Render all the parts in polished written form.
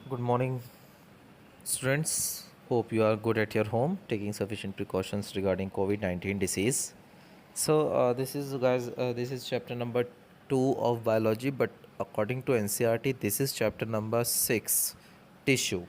Good morning, students. Hope you are good at your home, taking sufficient precautions regarding COVID-19 disease. This is guys. This is chapter number 2 of biology, but according to NCERT, this is chapter number 6, tissue.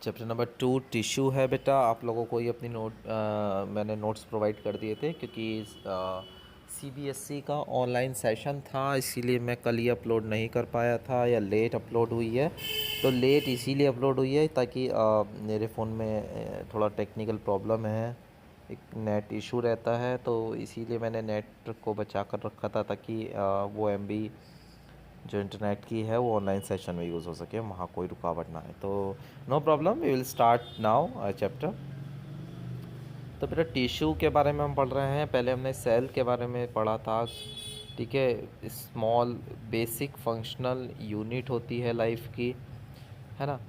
Chapter number 2 tissue है बेटा। आप लोगों को ये अपनी मैंने notes provide कर दिए थे क्योंकि सीबीएसई का ऑनलाइन सेशन था, इसीलिए मैं कल ही अपलोड नहीं कर पाया था या लेट अपलोड हुई है। तो लेट इसीलिए अपलोड हुई है ताकि मेरे फ़ोन में थोड़ा टेक्निकल प्रॉब्लम है, एक नेट इशू रहता है, तो इसीलिए मैंने नेट को बचा कर रखा था ताकि वो एमबी जो इंटरनेट की है वो ऑनलाइन सेशन में यूज़ हो सके, वहाँ कोई रुकावट ना आए। तो no problem, we will start now chapter. तो बेटा टिश्यू के बारे में हम पढ़ रहे हैं। पहले हमने सेल के बारे में पढ़ा था, ठीक है। स्मॉल बेसिक फंक्शनल यूनिट होती है लाइफ की, है ना।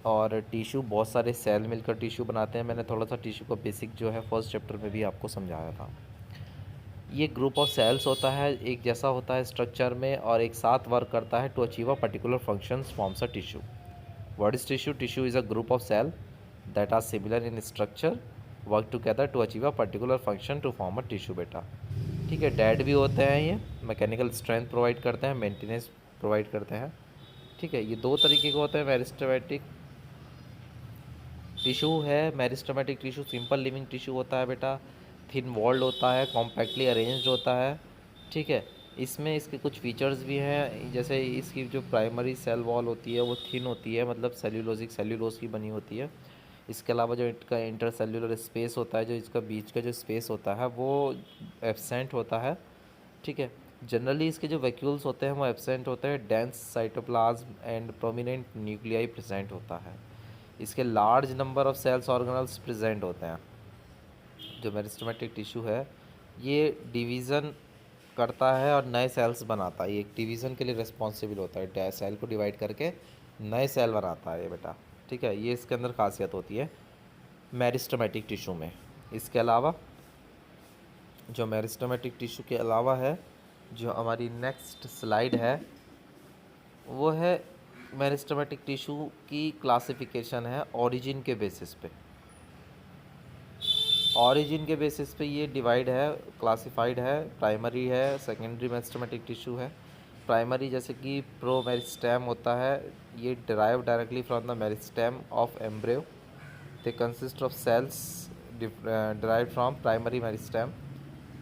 और टिश्यू बहुत सारे सेल मिलकर टिश्यू बनाते हैं। मैंने थोड़ा सा टिश्यू का बेसिक जो है फर्स्ट चैप्टर में भी आपको समझाया था। ये ग्रुप ऑफ सेल्स होता है, एक जैसा होता है स्ट्रक्चर में और एक साथ वर्क करता है to achieve a particular functions forms a tissue. What is tissue? Tissue is a group of cell that are similar in structure work together to achieve a particular function to form a tissue बेटा। ठीक है, dead भी होते हैं, ये mechanical strength provide करते हैं, maintenance provide करते हैं। ठीक है, ये दो तरीके के होते हैं। मेरिस्टेमेटिक टिश्यू है, meristematic tissue simple living tissue होता है बेटा, थिन वॉल्ड होता है, कॉम्पैक्टली अरेंज्ड होता है। ठीक है, इसमें इसके कुछ फीचर्स भी हैं, जैसे इसकी जो प्राइमरी सेल वॉल होती है वो थिन होती है, मतलब सेल्यूलोज की बनी होती है। इसके अलावा जो इसका इंटरसेल्यूलर स्पेस होता है, जो इसका बीच का जो स्पेस होता है वो एब्सेंट होता है। ठीक है, जनरली इसके जो वैक्यूल्स होते हैं वो एब्सेंट होते हैं। Dense cytoplasm and prominent nuclei present होता है। इसके large number of cells organelles present होते हैं। जो मेरिस्टेमेटिक टिश्यू है ये डिवीज़न करता है और नए सेल्स बनाता है। ये एक डिवीज़न के लिए रिस्पॉन्सिबल होता है, सेल को डिवाइड करके नए सेल बनाता है ये बेटा। ठीक है, ये इसके अंदर खासियत होती है मेरिस्टेमेटिक टिश्यू में। इसके अलावा जो मेरिस्टेमेटिक टिश्यू के अलावा है, जो हमारी नेक्स्ट स्लाइड है वो है मेरिस्टेमेटिक टिश्यू की क्लासिफिकेशन है ओरिजिन के बेसिस पे। ओरिजिन के बेसिस पे ये डिवाइड है, क्लासिफाइड है। प्राइमरी है, सेकेंडरी मेरिस्टेमेटिक टिश्यू है। प्राइमरी जैसे कि प्रो मेरिस्टेम होता है, ये derive directly from the meristem of embryo. They consist of cells derive from primary meristem.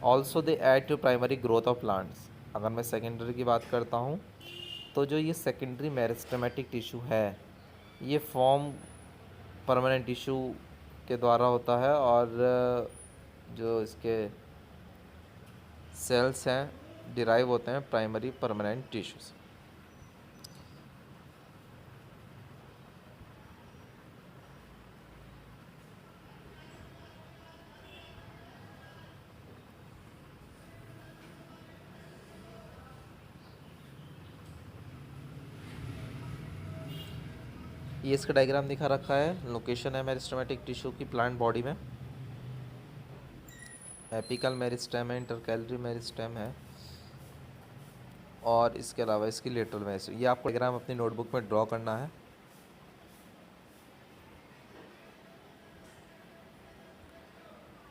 Also they add to primary growth of plants. अगर मैं सेकेंडरी की बात करता हूँ तो जो ये सेकेंडरी मेरिस्टेमेटिक टिश्यू है ये फॉर्म परमानेंट टिश्यू के द्वारा होता है, और जो इसके सेल्स हैं डिराइव होते हैं प्राइमरी परमानेंट टिश्यू से। ये इसका डायग्राम दिखा रखा है, लोकेशन है मेरिस्टेमेटिक टिश्यू की प्लांट बॉडी में। एपिकल मेरिस्टेम है, इंटरकैलरी मेरिस्टेम है, और इसके अलावा इसकी लेटरल मेरिस्टेम। ये आपको डायग्राम अपनी नोटबुक में ड्रॉ करना है।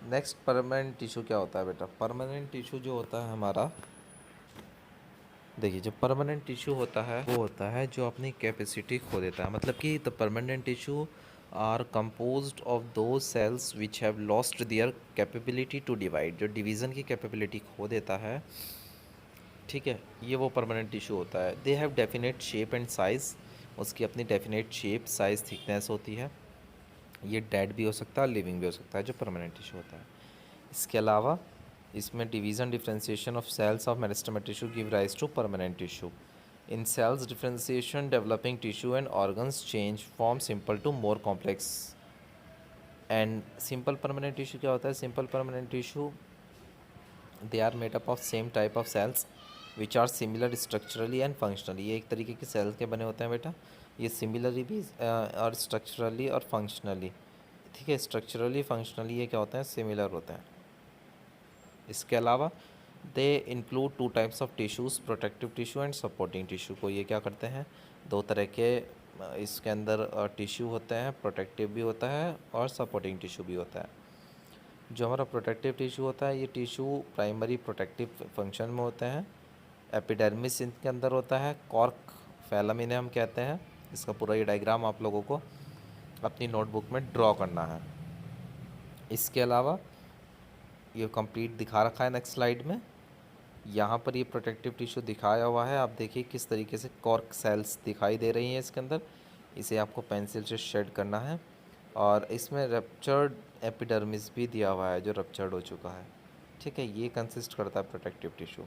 नेक्स्ट परमानेंट टिश्यू क्या होता है बेटा? परमानेंट टिश्यू जो होता है हमारा, देखिए जो परमानेंट टिश्यू होता है वो होता है जो अपनी कैपेसिटी खो देता है। मतलब कि the permanent tissue are composed of two cells which have lost their capability to divide. जो डिवीज़न की कैपेबिलिटी खो देता है, ठीक है, ये वो परमानेंट टिश्यू होता है। They have definite shape and size. उसकी अपनी डेफिनेट शेप, साइज़, थिकनेस होती है। ये डेड भी हो सकता है, लिविंग भी हो सकता है जो परमानेंट टिश्यू होता है। इसके अलावा इसमें division differentiation of cells of meristematic tissue give rise to permanent tissue. In cells differentiation developing tissue and organs change from simple to more complex. And simple permanent tissue क्या होता है? Simple permanent tissue they are made up of same type of cells which are similar structurally and functionally. ये एक तरीके के sales के बने होते हैं बेटा। ये सिमिलरली भी और स्ट्रक्चरली और फंक्शनली, ठीक है, स्ट्रक्चरली फंक्शनली ये क्या होते हैं? सिमिलर होते हैं। इसके अलावा they include two types of tissues, protective tissue and supporting tissue. को ये क्या करते हैं, दो तरह के इसके अंदर टिश्यू होते हैं, प्रोटेक्टिव भी होता है और सपोर्टिंग टिश्यू भी होता है। जो हमारा प्रोटेक्टिव टिश्यू होता है, ये टिश्यू प्राइमरी प्रोटेक्टिव फंक्शन में होते हैं। एपिडर्मिस इनके अंदर होता है, कॉर्क फैलम इन्हें हम कहते हैं। इसका पूरा ये डायग्राम आप लोगों को अपनी नोटबुक में ड्रॉ करना है। इसके अलावा ये कंप्लीट दिखा रखा है नेक्स्ट स्लाइड में। यहाँ पर ये प्रोटेक्टिव टिश्यू दिखाया हुआ है, आप देखिए किस तरीके से कॉर्क सेल्स दिखाई दे रही हैं इसके अंदर। इसे आपको पेंसिल से शेड करना है और इसमें रप्चर्ड एपिडर्मिस भी दिया हुआ है जो रप्चर्ड हो चुका है। ठीक है, ये कंसिस्ट करता है प्रोटेक्टिव टिश्यू।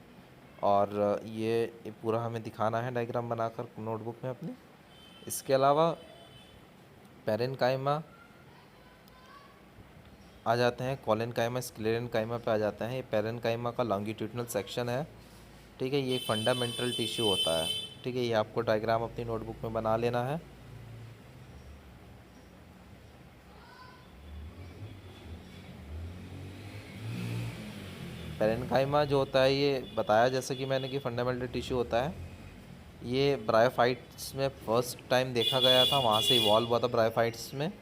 और ये पूरा हमें दिखाना है डायग्राम बनाकर नोटबुक में अपनी। इसके अलावा पेरेन्काइमा आ जाते हैं, कोलेनकाइमा, स्क्लेरेनकाइमा पे आ जाते हैं। ये पेरेन्काइमा का लॉन्गिट्यूडनल सेक्शन है। ठीक है, ये फंडामेंटल टिश्यू होता है। ठीक है, ये आपको डायग्राम अपनी नोटबुक में बना लेना है। पेरेन्काइमा जो होता है, ये बताया जैसे कि मैंने कि फंडामेंटल टिश्यू होता है। ये ब्रायोफाइट्स में फर्स्ट टाइम देखा गया था, वहाँ से इवॉल्व हुआ था ब्रायोफाइट्स में।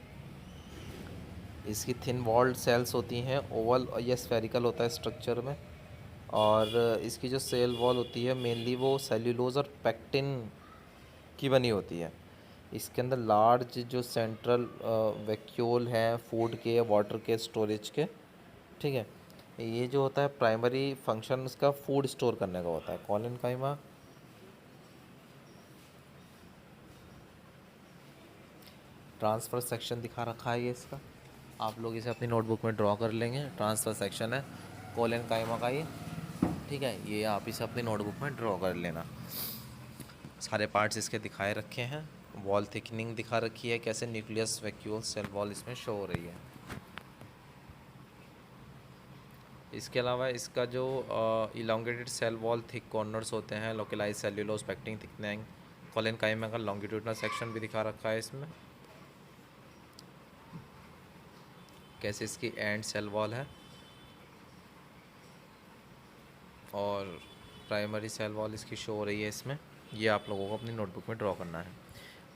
इसकी थिन वॉल्ड सेल्स होती हैं, ओवल या स्फेरिकल होता है स्ट्रक्चर में। और इसकी जो सेल वॉल होती है मेनली वो सेल्यूलोज और पेक्टिन की बनी होती है। इसके अंदर लार्ज जो सेंट्रल वैक्यूल हैं फूड के, वाटर के, स्टोरेज के। ठीक है, ये जो होता है प्राइमरी फंक्शन इसका फूड स्टोर करने का होता है। कोलेनकाइमा ट्रांसफ़र सेक्शन दिखा रखा है ये इसका, आप लोग इसे अपनी नोटबुक में ड्रॉ कर लेंगे। ट्रांसफ़र सेक्शन है कोलेनकाइमा का ये। ठीक है, ये आप इसे अपनी नोटबुक में ड्रॉ कर लेना। सारे पार्ट्स इसके दिखाए रखे हैं। वॉल थिकनिंग दिखा रखी है, कैसे न्यूक्लियस वैक्यूल सेल वॉल इसमें शो हो रही है। इसके अलावा इसका जो elongated cell wall thick corners होते हैं, localize cellulose pectin thickening, collenchyma का लॉन्गिट्यूडनल सेक्शन भी दिखा रखा है इसमें, कैसे इसकी एंड सेल वॉल है और प्राइमरी सेल वॉल इसकी शो हो रही है इसमें। ये आप लोगों को अपनी नोटबुक में ड्रॉ करना है।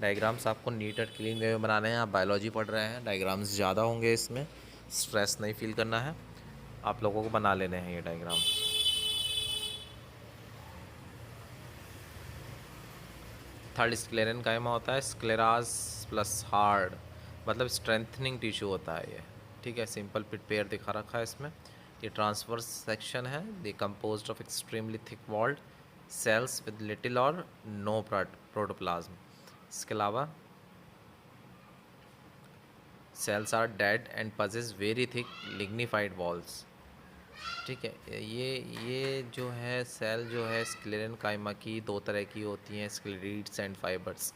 डायग्राम्स आपको नीट एंड क्लीन वे में बनाने हैं। आप बायोलॉजी पढ़ रहे हैं, डायग्राम्स ज़्यादा होंगे इसमें, स्ट्रेस नहीं फील करना है, आप लोगों को बना लेने हैं ये डायग्राम। थर्ड स्क्लेरेनकाइमा होता है, स्क्लेरास प्लस हार्ड, मतलब स्ट्रेंथनिंग टिश्यू होता है ये। ठीक है, सिंपल पिट पेयर दिखा रखा है इसमें। ये ट्रांसवर्स सेक्शन है, they composed of extremely thick walled cells with little or no protoplasm. इसके अलावा cells are dead and possess very thick lignified walls. ठीक है, ये जो है सेल जो है स्क्लेरेनकाइमा की दो तरह की होती हैं, स्क्लेरीड्स एंड फाइबर्स।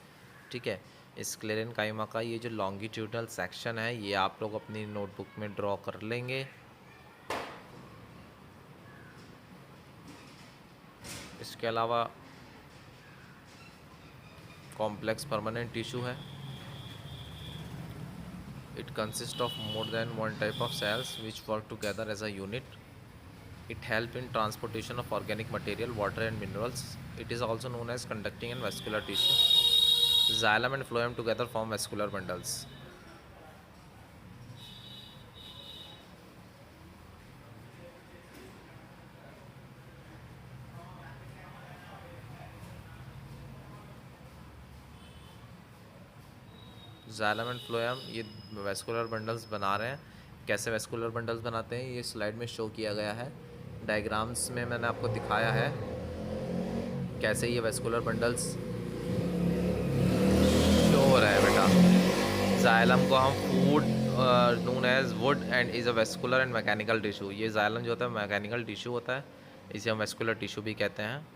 ठीक है, स्क्लेरेनकाइमा का ये जो लॉन्गिट्यूडनल सेक्शन है ये आप लोग अपनी नोटबुक में ड्रॉ कर लेंगे। इसके अलावा कॉम्प्लेक्स परमानेंट टिश्यू है। It consist of more than one type of cells which work together as a unit. It helps in transportation of organic material, water and minerals. It is also known as conducting and vascular tissue. Xylem and phloem together form vascular bundles. Xylem and phloem ये vascular bundles बना रहे हैं। कैसे vascular bundles बनाते हैं ये slide में show किया गया है। डायग्राम्स में मैंने आपको दिखाया है कैसे ये vascular bundles शो हो रहा है बेटा। जाइलम को हम food known as wood and is a vascular and mechanical tissue. ये जाइलम जो होता है मैकेनिकल टिश्यू होता है, इसे हम वेस्कुलर टिश्यू भी कहते हैं।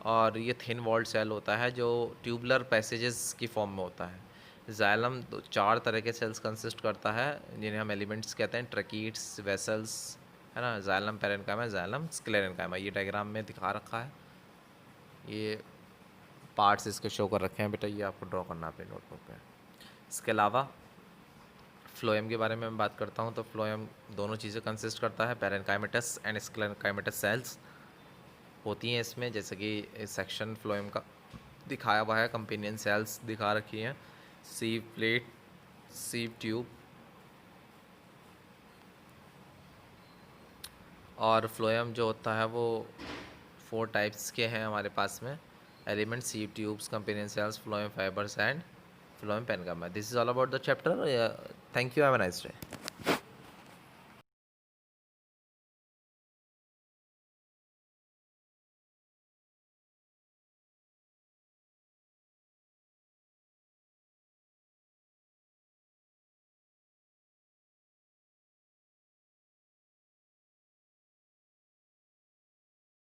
और ये थिन वॉल्ड सेल होता है जो ट्यूबुलर पैसेजेस की फॉर्म में होता है। जाइलम चार तरह के सेल्स कंसिस्ट करता है जिन्हें हम एलिमेंट्स कहते हैं, ट्रकीट्स, वेसल्स, है ना। जाइलम, पेरेन्काइमा, जाइलम, स्क्लेरेन्काइमा, ये डायग्राम में दिखा रखा है। ये पार्ट्स इसके शो कर रखे हैं बेटा, ये आपको ड्रॉ करना है अपने नोटबुक पे। इसके अलावा फ्लोएम के बारे में मैं बात करता हूँ तो फ्लोएम दोनों चीज़ें कंसिस्ट करता है, पेरेन्काइमेटस एंड स्क्लेरेन्काइमेटस सेल्स। होती हैं इसमें, जैसे कि सेक्शन फ्लोएम का दिखाया हुआ है, कंपेनियन सेल्स दिखा रखी हैं, सीव प्लेट, सीव ट्यूब और फ्लोएम जो होता है वो 4 टाइप्स के हैं हमारे पास में, element, sieve tubes, companion cells, phloem fibres and phloem पेनगम है। This is all about the chapter. Thank you, have a nice day.